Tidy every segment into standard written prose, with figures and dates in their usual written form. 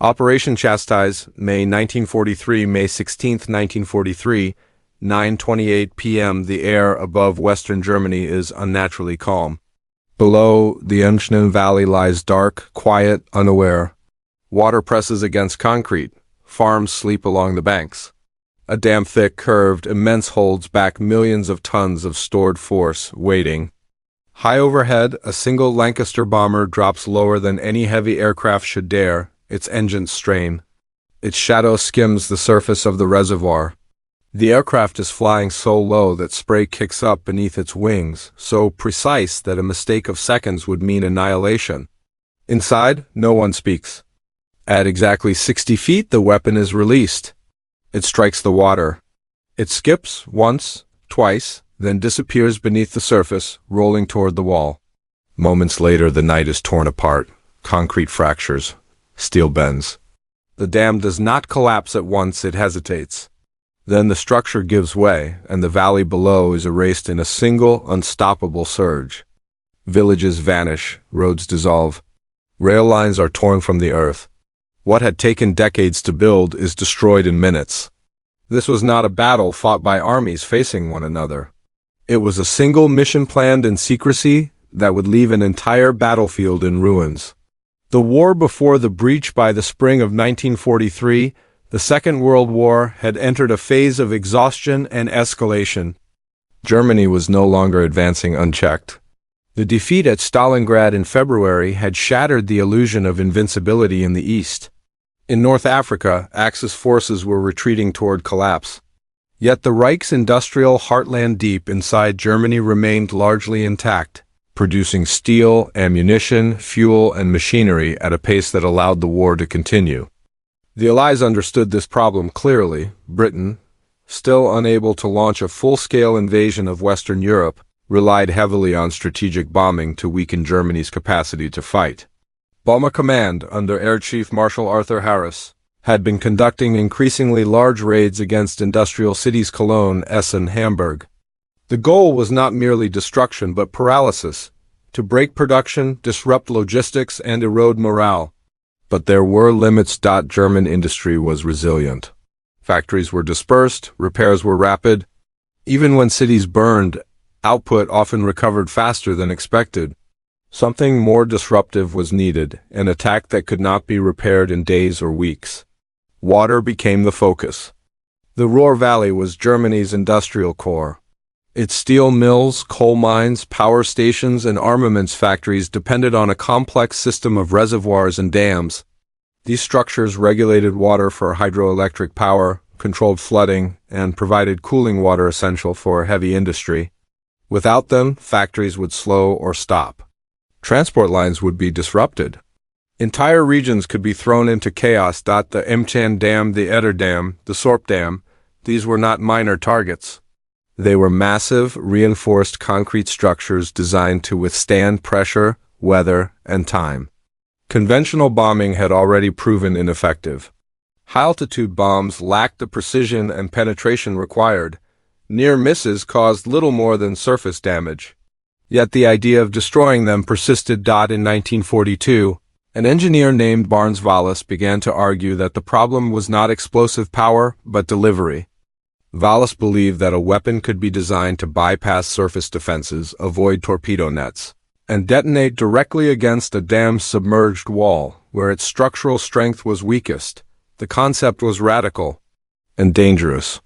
Operation Chastise, May 16, 1943, 9:28 p.m. The air above western Germany is unnaturally calm. Below, the Emscher Valley lies dark, quiet, unaware. Water presses against concrete. Farms sleep along the banks. A dam thick, curved, immense holds back millions of tons of stored force, waiting. High overhead, a single Lancaster bomber drops lower than any heavy aircraft should dare, its engines strain. Its shadow skims the surface of the reservoir. The aircraft is flying so low that spray kicks up beneath its wings, so precise that a mistake of seconds would mean annihilation. Inside, no one speaks. At exactly 60 feet, the weapon is released. It strikes the water. It skips once, twice, then disappears beneath the surface, rolling toward the wall. Moments later, the night is torn apart. Concrete fractures. Steel bends. The dam does not collapse at once, it hesitates. Then the structure gives way, and the valley below is erased in a single, unstoppable surge. Villages vanish, roads dissolve. Rail lines are torn from the earth. What had taken decades to build is destroyed in minutes. This was not a battle fought by armies facing one another. It was a single mission planned in secrecy that would leave an entire battlefield in ruins. The war before the breach by the spring of 1943, the Second World War, had entered a phase of exhaustion and escalation. Germany was no longer advancing unchecked. The defeat at Stalingrad in February had shattered the illusion of invincibility in the East. In North Africa, Axis forces were retreating toward collapse. Yet the Reich's industrial heartland deep inside Germany remained largely intact, producing steel, ammunition, fuel, and machinery at a pace that allowed the war to continue. The Allies understood this problem clearly. Britain, still unable to launch a full-scale invasion of Western Europe, relied heavily on strategic bombing to weaken Germany's capacity to fight. Bomber Command, under Air Chief Marshal Arthur Harris, had been conducting increasingly large raids against industrial cities Cologne, Essen, Hamburg. The goal was not merely destruction but paralysis, to break production, disrupt logistics, and erode morale. But there were limits. German industry was resilient. Factories were dispersed, repairs were rapid. Even when cities burned, output often recovered faster than expected. Something more disruptive was needed, an attack that could not be repaired in days or weeks. Water became the focus. The Ruhr Valley was Germany's industrial core. Its steel mills, coal mines, power stations, and armaments factories depended on a complex system of reservoirs and dams. These structures regulated water for hydroelectric power, controlled flooding, and provided cooling water essential for heavy industry. Without them, factories would slow or stop. Transport lines would be disrupted. Entire regions could be thrown into chaos. The Emscher Dam, the Eder Dam, the Sorp Dam, these were not minor targets. They were massive, reinforced concrete structures designed to withstand pressure, weather, and time. Conventional bombing had already proven ineffective. High-altitude bombs lacked the precision and penetration required. Near misses caused little more than surface damage. Yet the idea of destroying them persisted. In 1942, an engineer named Barnes Wallis began to argue that the problem was not explosive power, but delivery. Wallis believed that a weapon could be designed to bypass surface defenses, avoid torpedo nets, and detonate directly against a dam's submerged wall, where its structural strength was weakest. The concept was radical and dangerous.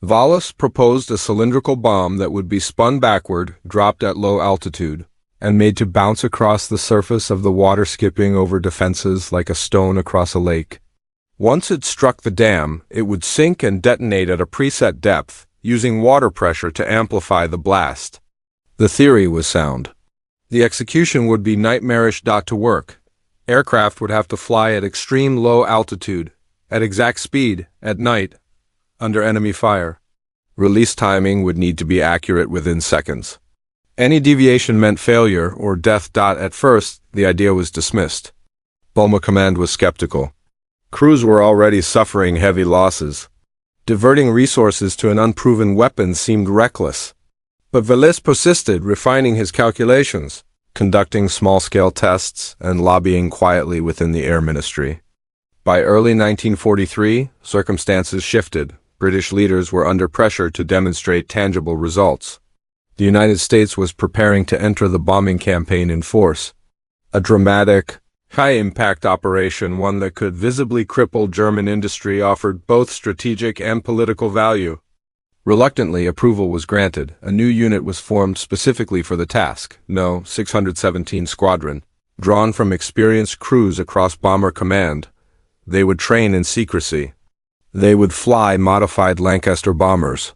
Wallis proposed a cylindrical bomb that would be spun backward, dropped at low altitude, and made to bounce across the surface of the water, skipping over defenses like a stone across a lake. Once it struck the dam, it would sink and detonate at a preset depth, using water pressure to amplify the blast. The theory was sound. The execution would be nightmarish. To work, aircraft would have to fly at extreme low altitude, at exact speed, at night, under enemy fire. Release timing would need to be accurate within seconds. Any deviation meant failure or death. At first, the idea was dismissed. Bomber Command was skeptical. Crews were already suffering heavy losses. Diverting resources to an unproven weapon seemed reckless. But Wallis persisted, refining his calculations, conducting small-scale tests, and lobbying quietly within the Air Ministry. By early 1943, circumstances shifted. British leaders were under pressure to demonstrate tangible results. The United States was preparing to enter the bombing campaign in force. A dramatic, high-impact operation, one that could visibly cripple German industry, offered both strategic and political value. Reluctantly, approval was granted. A new unit was formed specifically for the task, No. 617 Squadron. Drawn from experienced crews across Bomber Command, they would train in secrecy. They would fly modified Lancaster bombers.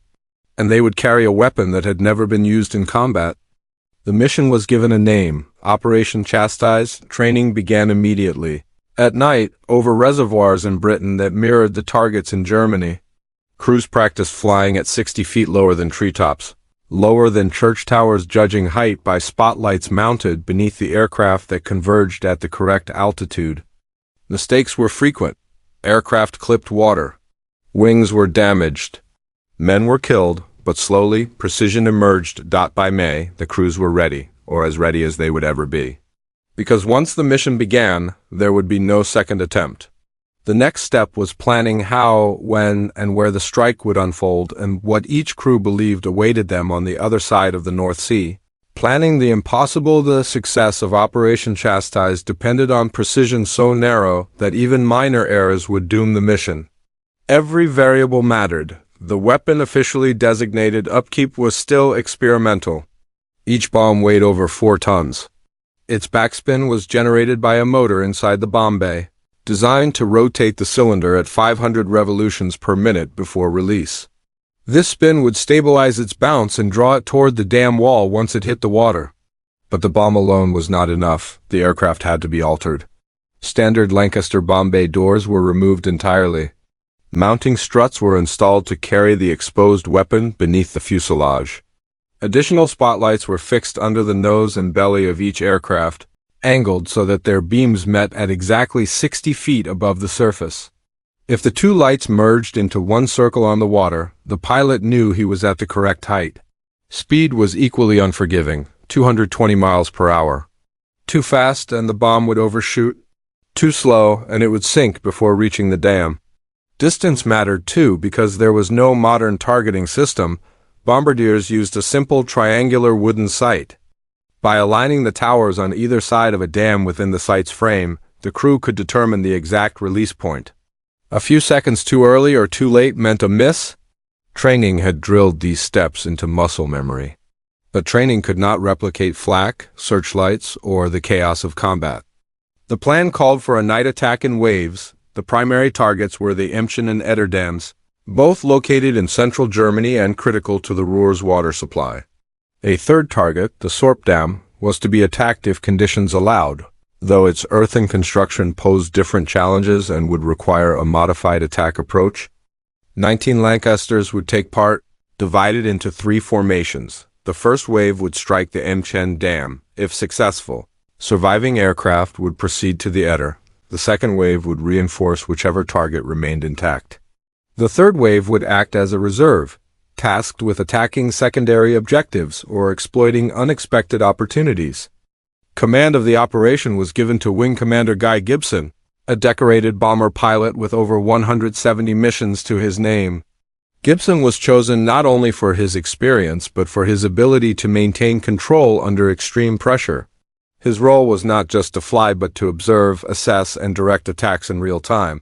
And they would carry a weapon that had never been used in combat. The mission was given a name, Operation Chastise. Training began immediately. At night, over reservoirs in Britain that mirrored the targets in Germany. Crews practiced flying at 60 feet lower than treetops, lower than church towers, judging height by spotlights mounted beneath the aircraft that converged at the correct altitude. Mistakes were frequent. Aircraft clipped water. Wings were damaged. Men were killed, but slowly, precision emerged. By May, the crews were ready, or as ready as they would ever be. Because once the mission began, there would be no second attempt. The next step was planning how, when, and where the strike would unfold, and what each crew believed awaited them on the other side of the North Sea. Planning the impossible. The success of Operation Chastise depended on precision so narrow that even minor errors would doom the mission. Every variable mattered. The weapon, officially designated upkeep, was still experimental. Each bomb weighed over 4 tons. Its backspin was generated by a motor inside the bomb bay, designed to rotate the cylinder at 500 revolutions per minute before release. This spin would stabilize its bounce and draw it toward the dam wall once it hit the water. But the bomb alone was not enough. The aircraft had to be altered. Standard Lancaster bomb bay doors were removed entirely. Mounting struts were installed to carry the exposed weapon beneath the fuselage. Additional spotlights were fixed under the nose and belly of each aircraft, angled so that their beams met at exactly 60 feet above the surface. If the two lights merged into one circle on the water, the pilot knew he was at the correct height. Speed was equally unforgiving, 220 miles per hour. Too fast and the bomb would overshoot. Too slow and it would sink before reaching the dam. Distance mattered too, because there was no modern targeting system. Bombardiers used a simple triangular wooden sight. By aligning the towers on either side of a dam within the sight's frame, the crew could determine the exact release point. A few seconds too early or too late meant a miss. Training had drilled these steps into muscle memory. But training could not replicate flak, searchlights, or the chaos of combat. The plan called for a night attack in waves. The primary targets were the Emchen and Eder dams, both located in central Germany and critical to the Ruhr's water supply. A third target, the Sorp Dam, was to be attacked if conditions allowed, though its earthen construction posed different challenges and would require a modified attack approach. 19 Lancasters would take part, divided into 3 formations. The first wave would strike the Emchen Dam. If successful, surviving aircraft would proceed to the Eder. The second wave would reinforce whichever target remained intact. The third wave would act as a reserve, tasked with attacking secondary objectives or exploiting unexpected opportunities. Command of the operation was given to Wing Commander Guy Gibson, a decorated bomber pilot with over 170 missions to his name. Gibson was chosen not only for his experience but for his ability to maintain control under extreme pressure. His role was not just to fly but to observe, assess, and direct attacks in real time.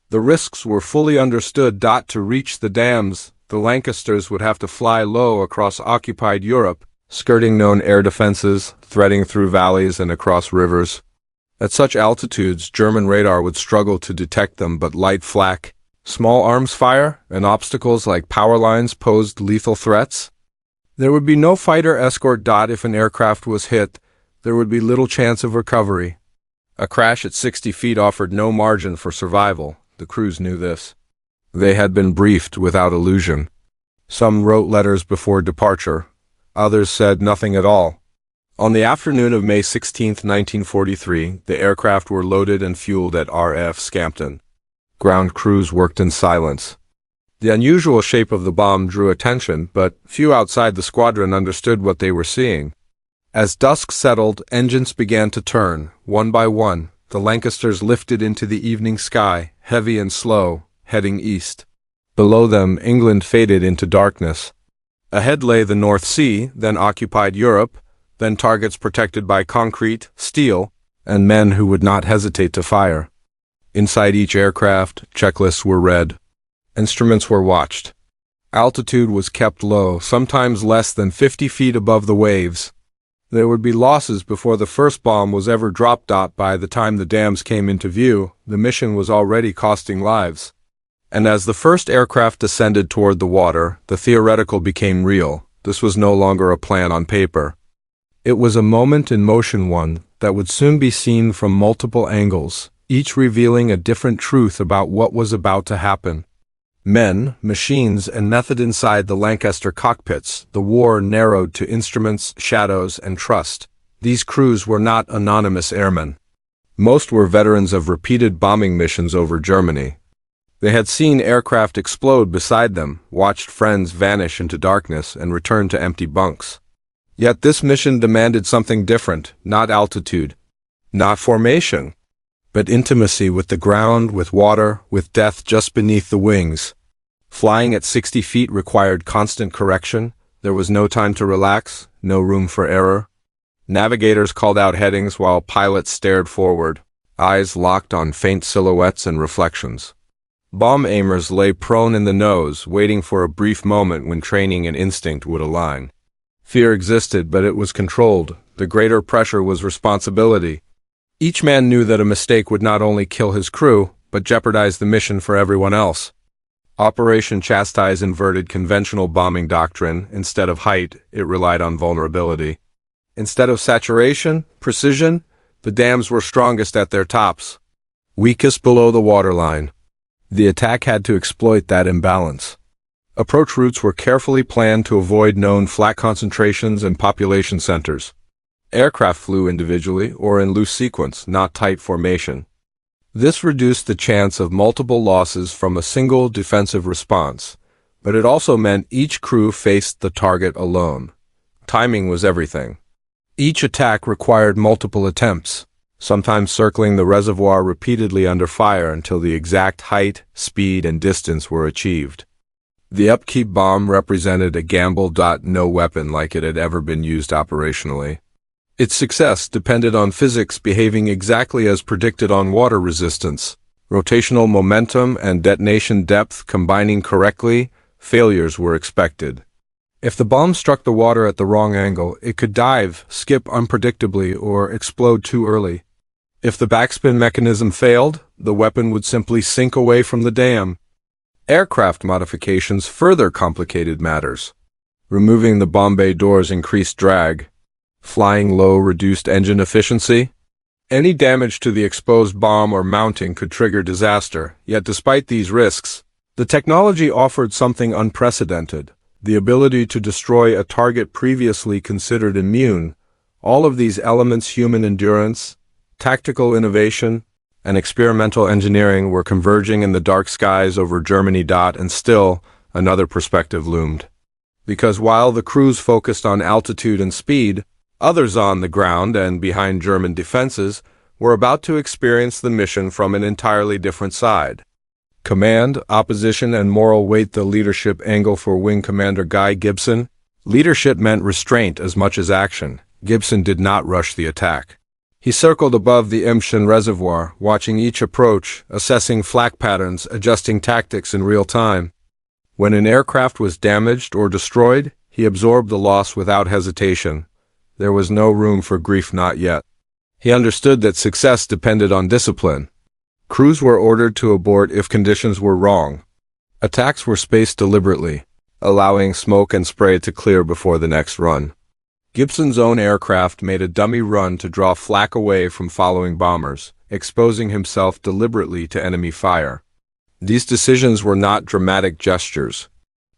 The risks were fully understood. To reach the dams, the Lancasters would have to fly low across occupied Europe, skirting known air defenses, threading through valleys and across rivers. At such altitudes, German radar would struggle to detect them, but light flak, small arms fire, and obstacles like power lines posed lethal threats. There would be no fighter escort. If an aircraft was hit, there would be little chance of recovery. A crash at 60 feet offered no margin for survival. The crews knew this. They had been briefed without illusion. Some wrote letters before departure. Others said nothing at all. On the afternoon of May 16, 1943, the aircraft were loaded and fueled at RF Scampton. Ground crews worked in silence. The unusual shape of the bomb drew attention, but few outside the squadron understood what they were seeing. As dusk settled, engines began to turn, one by one, The Lancasters lifted into the evening sky, heavy and slow, heading east. Below them, England faded into darkness. Ahead lay the North Sea, then occupied Europe, then targets protected by concrete, steel, and men who would not hesitate to fire. Inside each aircraft, checklists were read. Instruments were watched. Altitude was kept low, sometimes less than 50 feet above the waves. There would be losses before the first bomb was ever dropped. By the time the dams came into view, the mission was already costing lives. And as the first aircraft descended toward the water, the theoretical became real. This was no longer a plan on paper. It was a moment in motion, one that would soon be seen from multiple angles, each revealing a different truth about what was about to happen. Men, machines, and method inside the Lancaster cockpits, the war narrowed to instruments, shadows, and trust. These crews were not anonymous airmen. Most were veterans of repeated bombing missions over Germany. They had seen aircraft explode beside them, watched friends vanish into darkness, and return to empty bunks. Yet this mission demanded something different, not altitude, not formation, but intimacy with the ground, with water, with death just beneath the wings. Flying at 60 feet required constant correction. There was no time to relax, no room for error. Navigators called out headings while pilots stared forward, eyes locked on faint silhouettes and reflections. Bomb aimers lay prone in the nose, waiting for a brief moment when training and instinct would align. Fear existed, but it was controlled. The greater pressure was responsibility. Each man knew that a mistake would not only kill his crew, but jeopardize the mission for everyone else. Operation Chastise inverted conventional bombing doctrine. Instead of height, it relied on vulnerability. Instead of saturation, precision, the dams were strongest at their tops, weakest below the waterline. The attack had to exploit that imbalance. Approach routes were carefully planned to avoid known flat concentrations and population centers. Aircraft flew individually or in loose sequence, not tight formation. This reduced the chance of multiple losses from a single defensive response, but it also meant each crew faced the target alone. Timing was everything. Each attack required multiple attempts, sometimes circling the reservoir repeatedly under fire until the exact height, speed, and distance were achieved. The upkeep bomb represented a gamble. No weapon like it had ever been used operationally. Its success depended on physics behaving exactly as predicted, on water resistance, rotational momentum, and detonation depth combining correctly. Failures were expected. If the bomb struck the water at the wrong angle, it could dive, skip unpredictably, or explode too early. If the backspin mechanism failed, the weapon would simply sink away from the dam. Aircraft modifications further complicated matters. Removing the bomb bay doors increased drag. Flying low reduced engine efficiency. Any damage to the exposed bomb or mounting could trigger disaster. Yet despite these risks, the technology offered something unprecedented: the ability to destroy a target previously considered immune. All of these elements, human endurance, tactical innovation, and experimental engineering, were converging in the dark skies over Germany. And still, another perspective loomed. Because while the crews focused on altitude and speed, others on the ground and behind German defenses were about to experience the mission from an entirely different side. Command, opposition, and moral weight. The leadership angle for Wing Commander Guy Gibson. Leadership meant restraint as much as action. Gibson did not rush the attack. He circled above the Emschen reservoir, watching each approach, assessing flak patterns, adjusting tactics in real time. When an aircraft was damaged or destroyed, he absorbed the loss without hesitation. There was no room for grief, not yet. He understood that success depended on discipline. Crews were ordered to abort if conditions were wrong. Attacks were spaced deliberately, allowing smoke and spray to clear before the next run. Gibson's own aircraft made a dummy run to draw flak away from following bombers, exposing himself deliberately to enemy fire. These decisions were not dramatic gestures.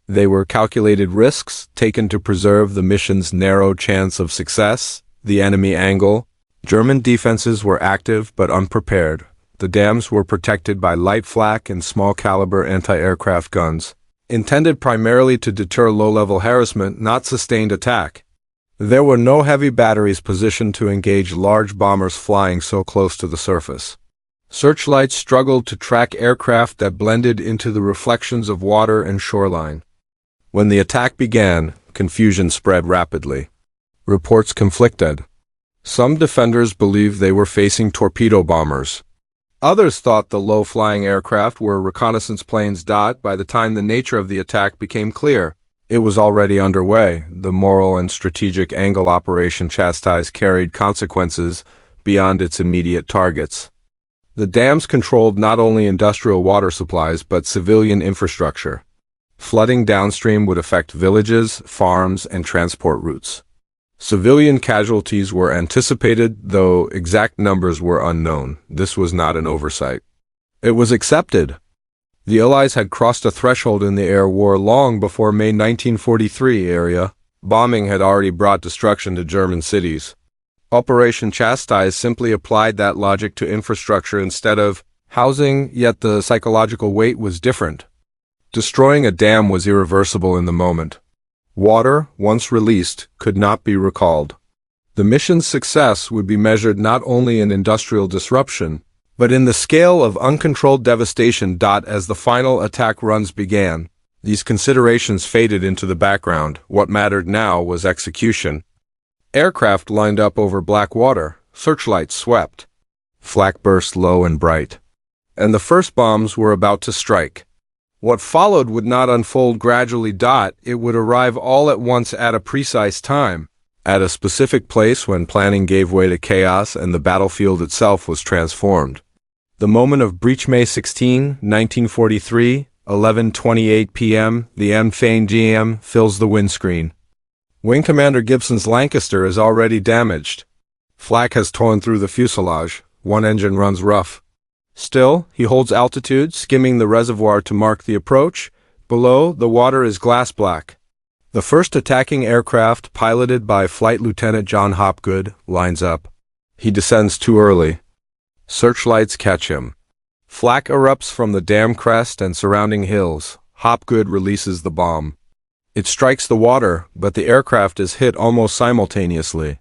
They were calculated risks taken to preserve the mission's narrow chance of success. The enemy angle. German defenses were active but unprepared. The dams were protected by light flak and small-caliber anti-aircraft guns, intended primarily to deter low-level harassment, not sustained attack. There were no heavy batteries positioned to engage large bombers flying so close to the surface. Searchlights struggled to track aircraft that blended into the reflections of water and shoreline. When the attack began, confusion spread rapidly. Reports conflicted. Some defenders believed they were facing torpedo bombers. Others thought the low-flying aircraft were reconnaissance planes. By the time the nature of the attack became clear, it was already underway. The moral and strategic angle Operation Chastise carried consequences beyond its immediate targets. The dams controlled not only industrial water supplies but civilian infrastructure. Flooding downstream would affect villages, farms, and transport routes. Civilian casualties were anticipated, though exact numbers were unknown. This was not an oversight. It was accepted. The Allies had crossed a threshold in the air war long before May 1943 area. Bombing had already brought destruction to German cities. Operation Chastise simply applied that logic to infrastructure instead of housing, yet the psychological weight was different. Destroying a dam was irreversible in the moment. Water, once released, could not be recalled. The mission's success would be measured not only in industrial disruption, but in the scale of uncontrolled devastation. As the final attack runs began, these considerations faded into the background. What mattered now was execution. Aircraft lined up over black water, searchlights swept. Flak burst low and bright. And the first bombs were about to strike. What followed would not unfold gradually. It would arrive all at once at a precise time, at a specific place when planning gave way to chaos and the battlefield itself was transformed. The moment of breach, May 16, 1943, 11:28 p.m., the M-GM fills the windscreen. Wing Commander Gibson's Lancaster is already damaged. Flak has torn through the fuselage. One engine runs rough. Still, he holds altitude, skimming the reservoir to mark the approach. Below, the water is glass black. The first attacking aircraft, piloted by Flight Lieutenant John Hopgood, lines up. He descends too early. Searchlights catch him. Flak erupts from the dam crest and surrounding hills. Hopgood releases the bomb. It strikes the water, but the aircraft is hit almost simultaneously.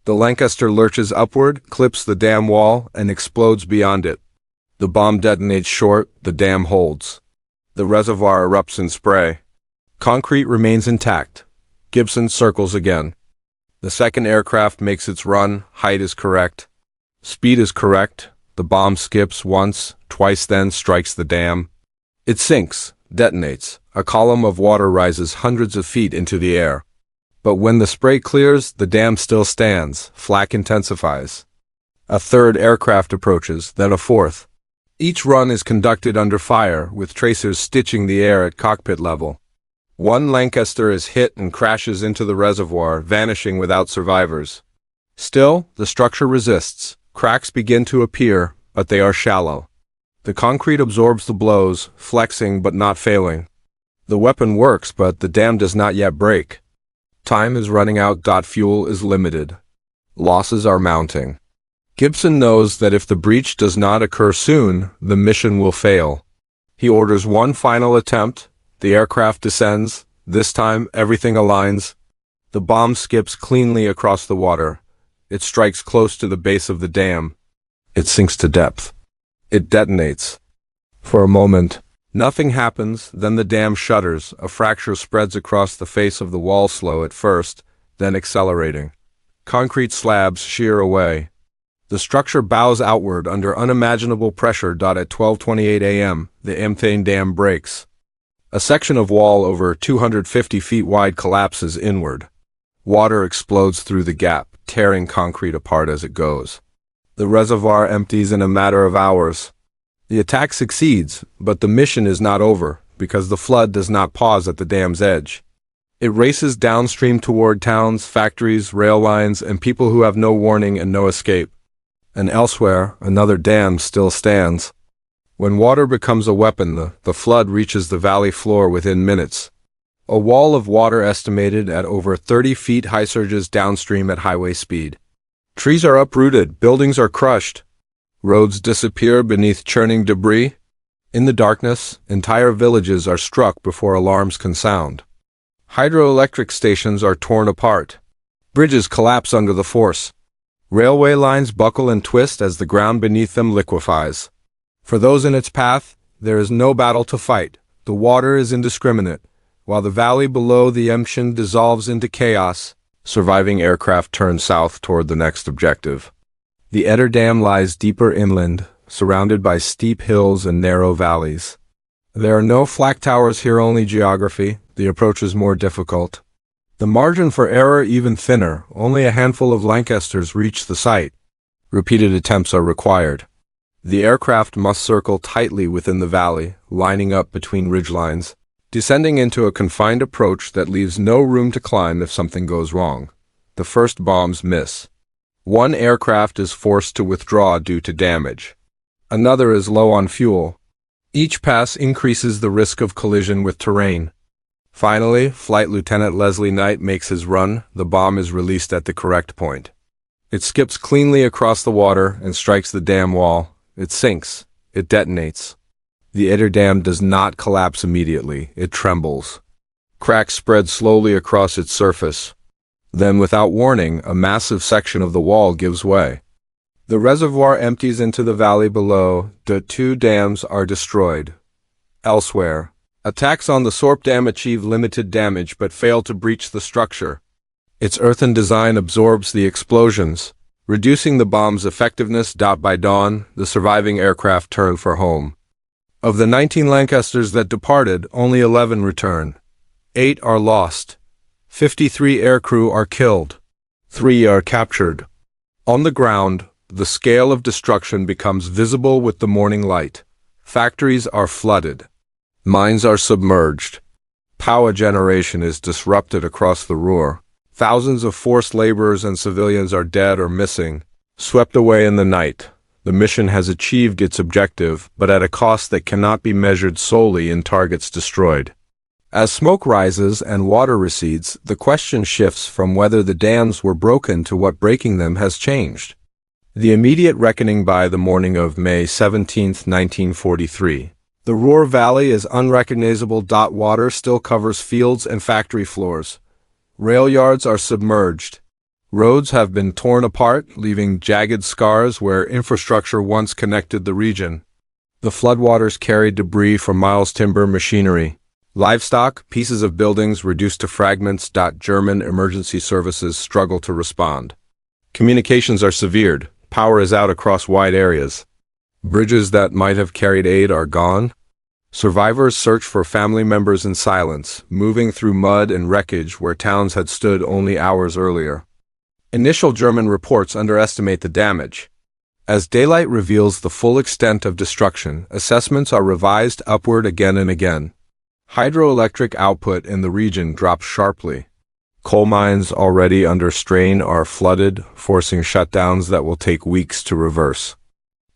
The Lancaster lurches upward, clips the dam wall, and explodes beyond it. The bomb detonates short, the dam holds. The reservoir erupts in spray. Concrete remains intact. Gibson circles again. The second aircraft makes its run, height is correct. Speed is correct. The bomb skips once, twice, then strikes the dam. It sinks, detonates. A column of water rises hundreds of feet into the air. But when the spray clears, the dam still stands. Flak intensifies. A third aircraft approaches, then a fourth. Each run is conducted under fire, with tracers stitching the air at cockpit level. One Lancaster is hit and crashes into the reservoir, vanishing without survivors. Still, the structure resists. Cracks begin to appear, but they are shallow. The concrete absorbs the blows, flexing but not failing. The weapon works, but the dam does not yet break. Time is running out. Fuel is limited. Losses are mounting. Gibson knows that if the breach does not occur soon, the mission will fail. He orders one final attempt. The aircraft descends. This time, everything aligns. The bomb skips cleanly across the water. It strikes close to the base of the dam. It sinks to depth. It detonates. For a moment, nothing happens, then the dam shudders. A fracture spreads across the face of the wall, slow at first, then accelerating. Concrete slabs shear away. The structure bows outward under unimaginable pressure. At 12:28 a.m., the Mthane Dam breaks. A section of wall over 250 feet wide collapses inward. Water explodes through the gap, tearing concrete apart as it goes. The reservoir empties in a matter of hours. The attack succeeds, but the mission is not over, because the flood does not pause at the dam's edge. It races downstream toward towns, factories, rail lines, and people who have no warning and no escape. And elsewhere, another dam still stands. When water becomes a weapon, the flood reaches the valley floor within minutes. A wall of water estimated at over 30 feet high surges downstream at highway speed. Trees are uprooted, buildings are crushed. Roads disappear beneath churning debris. In the darkness, entire villages are struck before alarms can sound. Hydroelectric stations are torn apart. Bridges collapse under the force. Railway lines buckle and twist as the ground beneath them liquefies. For those in its path, there is no battle to fight. The water is indiscriminate, while the valley below the Emschen dissolves into chaos. Surviving aircraft turn south toward the next objective. The Eder Dam lies deeper inland, surrounded by steep hills and narrow valleys. There are no flak towers here, only geography. The approach is more difficult. The margin for error even thinner. Only a handful of Lancasters reach the site. Repeated attempts are required. The aircraft must circle tightly within the valley, lining up between ridgelines, descending into a confined approach that leaves no room to climb if something goes wrong. The first bombs miss. One aircraft is forced to withdraw due to damage. Another is low on fuel. Each pass increases the risk of collision with terrain. Finally, Flight Lieutenant Leslie Knight makes his run. The bomb is released at the correct point. It skips cleanly across the water and strikes the dam wall. It sinks. It detonates. The Eder Dam does not collapse immediately. It trembles. Cracks spread slowly across its surface. Then, without warning, a massive section of the wall gives way. The reservoir empties into the valley below. The two dams are destroyed. Elsewhere, attacks on the Sorp Dam achieve limited damage but fail to breach the structure. Its earthen design absorbs the explosions, reducing the bomb's effectiveness. By dawn, the surviving aircraft turn for home. Of the 19 Lancasters that departed, only 11 return. 8 are lost. 53 aircrew are killed. 3 are captured. On the ground, the scale of destruction becomes visible with the morning light. Factories are flooded. Mines are submerged. Power generation is disrupted across the Ruhr. Thousands of forced laborers and civilians are dead or missing, swept away in the night. The mission has achieved its objective, but at a cost that cannot be measured solely in targets destroyed. As smoke rises and water recedes, the question shifts from whether the dams were broken to what breaking them has changed. The immediate reckoning by the morning of May 17, 1943. The Ruhr Valley is unrecognizable. Water still covers fields and factory floors. Rail yards are submerged. Roads have been torn apart, leaving jagged scars where infrastructure once connected the region. The floodwaters carried debris from miles timber machinery. Livestock, pieces of buildings reduced to fragments. German emergency services struggle to respond. Communications are severed. Power is out across wide areas. Bridges that might have carried aid are gone. Survivors search for family members in silence, moving through mud and wreckage where towns had stood only hours earlier. Initial German reports underestimate the damage. As daylight reveals the full extent of destruction, assessments are revised upward again and again. Hydroelectric output in the region drops sharply. Coal mines already under strain are flooded, forcing shutdowns that will take weeks to reverse.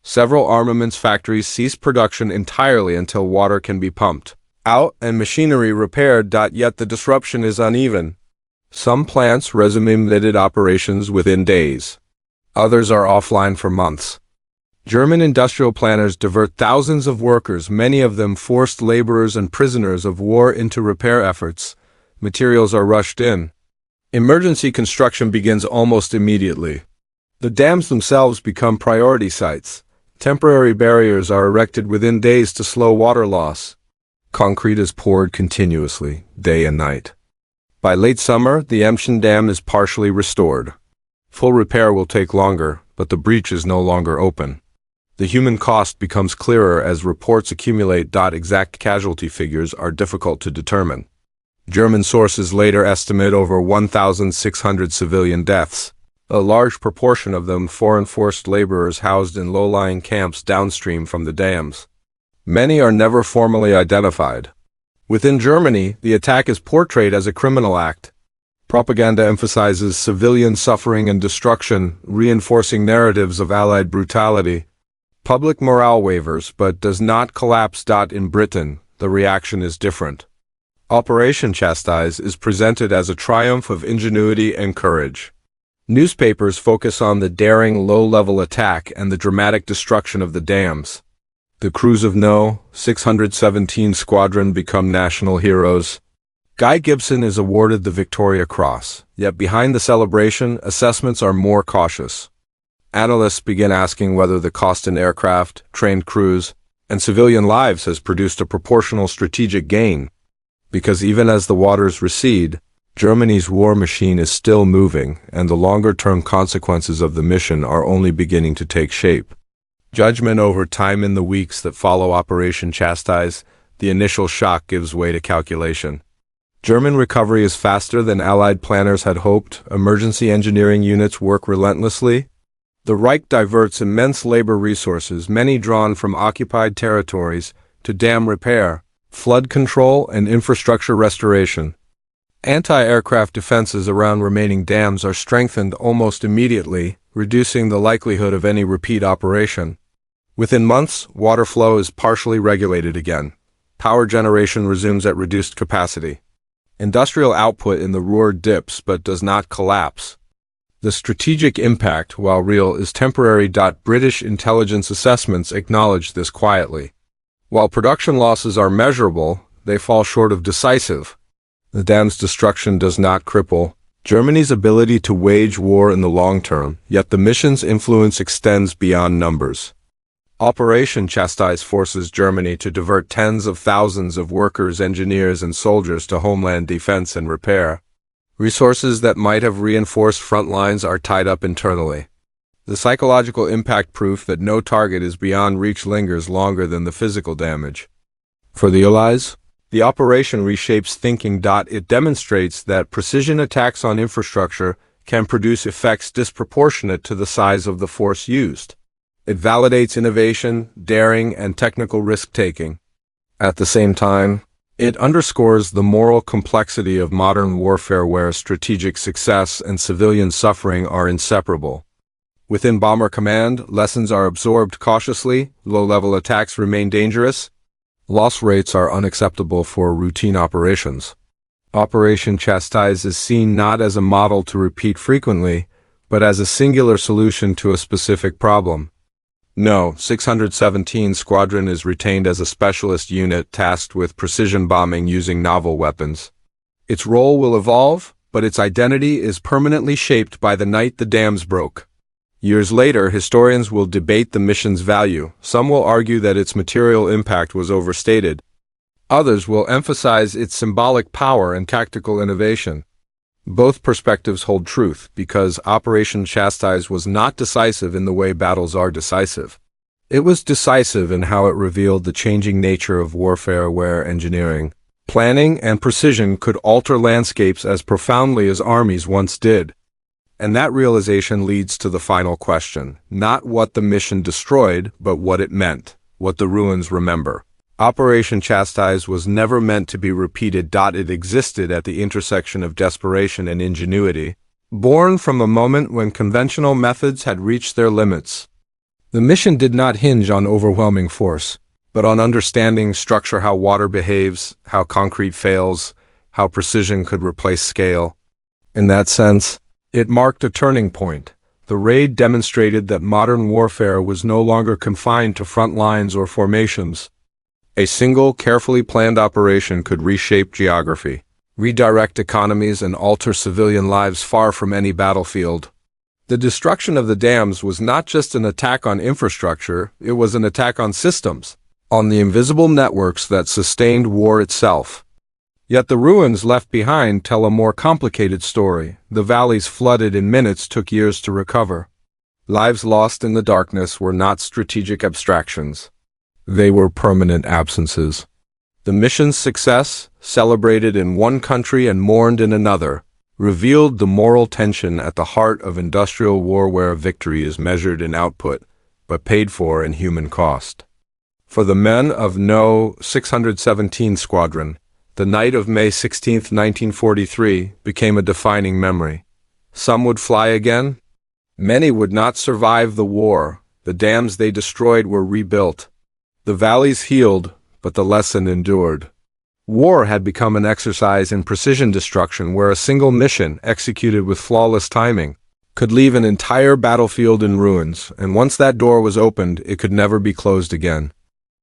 Several armaments factories cease production entirely until water can be pumped out and machinery repaired. Yet the disruption is uneven. Some plants resume limited operations within days. Others are offline for months. German industrial planners divert thousands of workers, many of them forced laborers and prisoners of war, into repair efforts. Materials are rushed in. Emergency construction begins almost immediately. The dams themselves become priority sites. Temporary barriers are erected within days to slow water loss. Concrete is poured continuously, day and night. By late summer, the Emschen Dam is partially restored. Full repair will take longer, but the breach is no longer open. The human cost becomes clearer as reports accumulate. Exact casualty figures are difficult to determine. German sources later estimate over 1,600 civilian deaths, a large proportion of them foreign forced laborers housed in low-lying camps downstream from the dams. Many are never formally identified. Within Germany, the attack is portrayed as a criminal act. Propaganda emphasizes civilian suffering and destruction, reinforcing narratives of Allied brutality. Public morale wavers but does not collapse. In Britain, the reaction is different. Operation Chastise is presented as a triumph of ingenuity and courage. Newspapers focus on the daring low-level attack and the dramatic destruction of the dams. The crews of No. 617 Squadron become national heroes. Guy Gibson is awarded the Victoria Cross, yet behind the celebration, assessments are more cautious. Analysts begin asking whether the cost in aircraft, trained crews, and civilian lives has produced a proportional strategic gain. Because even as the waters recede, Germany's war machine is still moving, and the longer-term consequences of the mission are only beginning to take shape. Judgment over time. In the weeks that follow Operation Chastise, the initial shock gives way to calculation. German recovery is faster than Allied planners had hoped. Emergency engineering units work relentlessly. The Reich diverts immense labor resources, many drawn from occupied territories, to dam repair, flood control, and infrastructure restoration. Anti-aircraft defenses around remaining dams are strengthened almost immediately, reducing the likelihood of any repeat operation. Within months, water flow is partially regulated again. Power generation resumes at reduced capacity. Industrial output in the Ruhr dips but does not collapse. The strategic impact, while real, is temporary. British intelligence assessments acknowledge this quietly. While production losses are measurable, they fall short of decisive. The dam's destruction does not cripple Germany's ability to wage war in the long term, yet the mission's influence extends beyond numbers. Operation Chastise forces Germany to divert tens of thousands of workers, engineers, and soldiers to homeland defense and repair. Resources that might have reinforced front lines are tied up internally. The psychological impact, proof that no target is beyond reach, lingers longer than the physical damage. For the Allies, the operation reshapes thinking. It demonstrates that precision attacks on infrastructure can produce effects disproportionate to the size of the force used. It validates innovation, daring, and technical risk-taking. At the same time, it underscores the moral complexity of modern warfare, where strategic success and civilian suffering are inseparable. Within Bomber Command, lessons are absorbed cautiously, low-level attacks remain dangerous. Loss rates are unacceptable for routine operations. Operation Chastise is seen not as a model to repeat frequently, but as a singular solution to a specific problem. No, 617 Squadron is retained as a specialist unit tasked with precision bombing using novel weapons. Its role will evolve, but its identity is permanently shaped by the night the dams broke. Years later, historians will debate the mission's value. Some will argue that its material impact was overstated. Others will emphasize its symbolic power and tactical innovation. Both perspectives hold truth, because Operation Chastise was not decisive in the way battles are decisive. It was decisive in how it revealed the changing nature of warfare, where engineering, planning, and precision could alter landscapes as profoundly as armies once did. And that realization leads to the final question, not what the mission destroyed, but what it meant, what the ruins remember. Operation Chastise was never meant to be repeated. It existed at the intersection of desperation and ingenuity, born from a moment when conventional methods had reached their limits. The mission did not hinge on overwhelming force, but on understanding structure, how water behaves, how concrete fails, how precision could replace scale. In that sense, it marked a turning point. The raid demonstrated that modern warfare was no longer confined to front lines or formations. A single, carefully planned operation could reshape geography, redirect economies, and alter civilian lives far from any battlefield. The destruction of the dams was not just an attack on infrastructure, it was an attack on systems, on the invisible networks that sustained war itself. Yet the ruins left behind tell a more complicated story. The valleys flooded in minutes took years to recover. Lives lost in the darkness were not strategic abstractions. They were permanent absences. The mission's success, celebrated in one country and mourned in another, revealed the moral tension at the heart of industrial war, where victory is measured in output, but paid for in human cost. For the men of No. 617 Squadron, the night of May 16, 1943, became a defining memory. Some would fly again. Many would not survive the war. The dams they destroyed were rebuilt. The valleys healed, but the lesson endured. War had become an exercise in precision destruction, where a single mission, executed with flawless timing, could leave an entire battlefield in ruins, and once that door was opened, it could never be closed again.